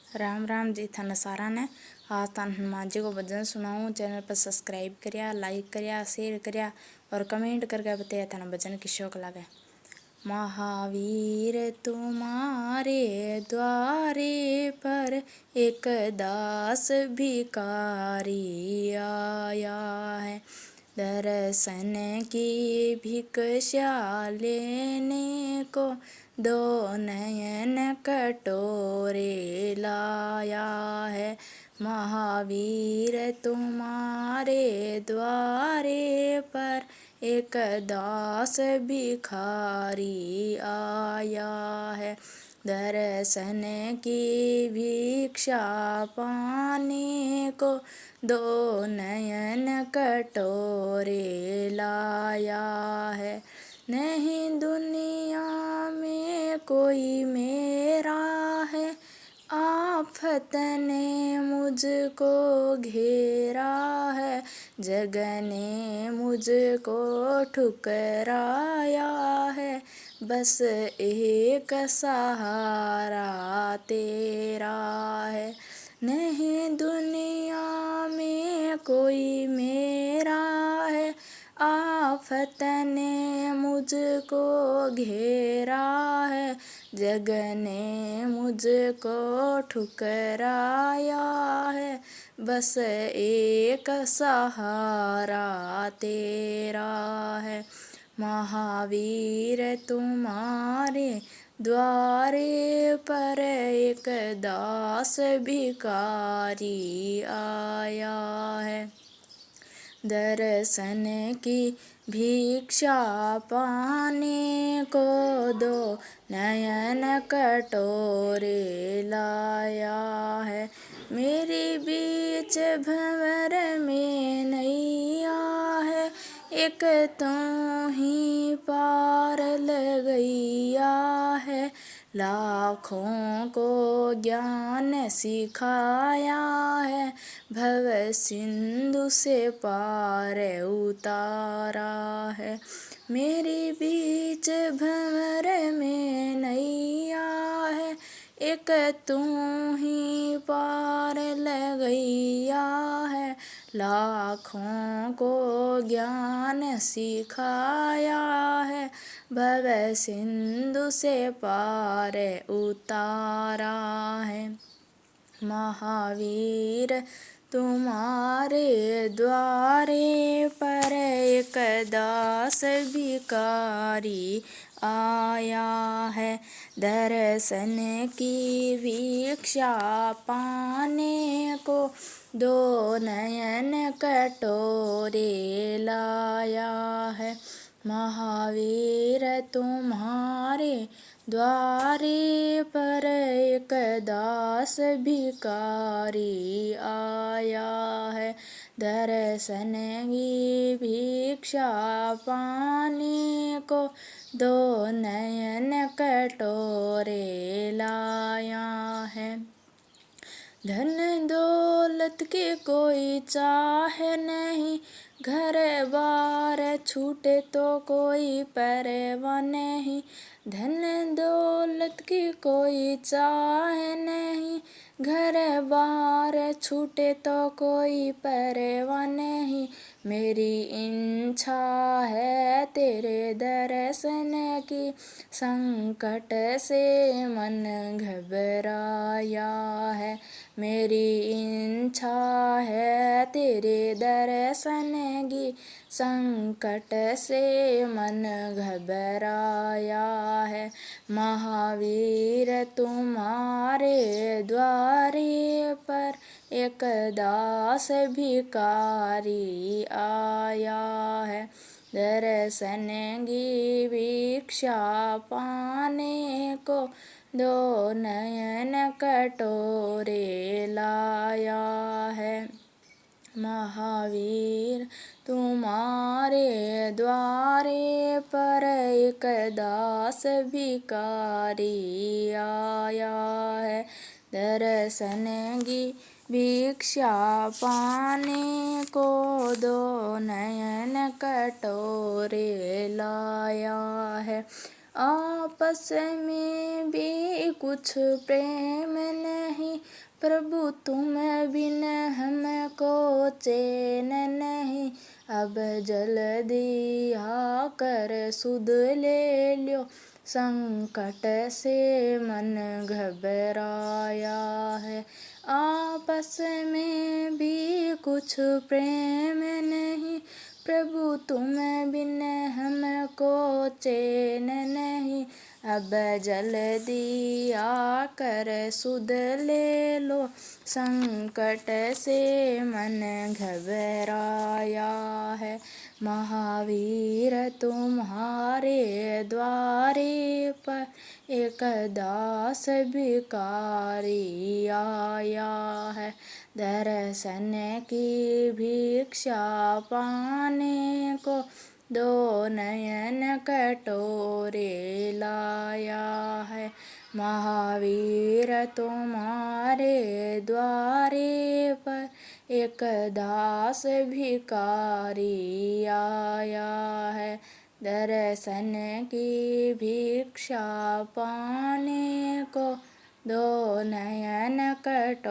राम राम जी थाने सारा ने। आज थान हनुमान जी को भजन सुनाऊँ। चैनल पर सब्सक्राइब करिया, लाइक करिया, शेयर करिया और कमेंट करके बताया थाना भजन किसो को लागे। महावीर तुम्हारे द्वारे पर एक दास भिखारी आया है। दर्शन की भिक्षा लेने को दो नयन कटोरे लाया है। महावीर तुम्हारे द्वारे पर एक दास भिखारी आया है। दर्शन की भिक्षा पाने को दो नयन कटोरे लाया है। नहीं दुनिया में कोई मेरा है, आफत ने मुझको घेरा है। जग ने मुझको ठुकराया है, बस एक सहारा तेरा है। नहीं दुनिया में कोई मेरा है, आफत ने मुझको घेरा है। जग ने मुझको ठुकराया है, बस एक सहारा तेरा है। महावीर तुम्हारे द्वारे पर एक दास भिखारी आया है। दर्शन की भिक्षा पाने को दो नयन कटोरे लाया है। मेरे बीच भंवर में नैया है, एक तो ही पार लगैया है। लाखों को ज्ञान सिखाया है, भव सिंधु से पार उतारा है। मेरे बीच भंवर में नैया है, एक तू ही पार लगैया है। लाखों को ज्ञान सिखाया है, भव सिंधु से पार उतारा है। महावीर तुम्हारे द्वारे पर एक दास भिखारी आया है। दर्शन की भिक्षा पाने को दो नयन कटोरे लाया है। महावीर तुम्हारे द्वारे पर एक दास भिखारी आया है। दर्शन की भिक्षा पाने को दो नयन कटोरे लाया है। धन दौलत की कोई चाह नहीं, घर बार छूटे तो कोई परवाह नहीं। धन दौलत की कोई चाह नहीं, घर बार छूटे तो कोई परवाह नहीं। मेरी इच्छा है तेरे दर्शन की, संकट से मन घबराया है। मेरी इच्छा है तेरे दर्शन की, संकट से मन घबराया है। महावीर तुम्हारे द्वारे पर एक दास भिखारी आया है। दर्शन की भिक्षा पाने को दो नयन कटोरे लाया है। महावीर तुम्हारे द्वारे पर एक दास भिखारी आया है। दर्शन की भिक्षा पाने को दो नयन कटोरे लाया है। आपस में भी कुछ प्रेम नहीं, प्रभु तुम बिन हमको चैन नहीं। अब जल्दी आकर सुध ले लो, संकट से मन घबराया है। आपस में भी कुछ प्रेम नहीं, प्रभु तुम बिन हमको चैन नहीं। अब जल्दी आकर सुध ले लो, संकट से मन घबराया है। महावीर तुम्हारे द्वारे पर एक दास भिखारी आया है। दर्शन की भिक्षा पाने को दो नयन कटोरे लाया है। महावीर तुम्हारे द्वारे पर एक दास भिखारी आया है। दर्शन की भिक्षा पाने को दो नयन कटोरे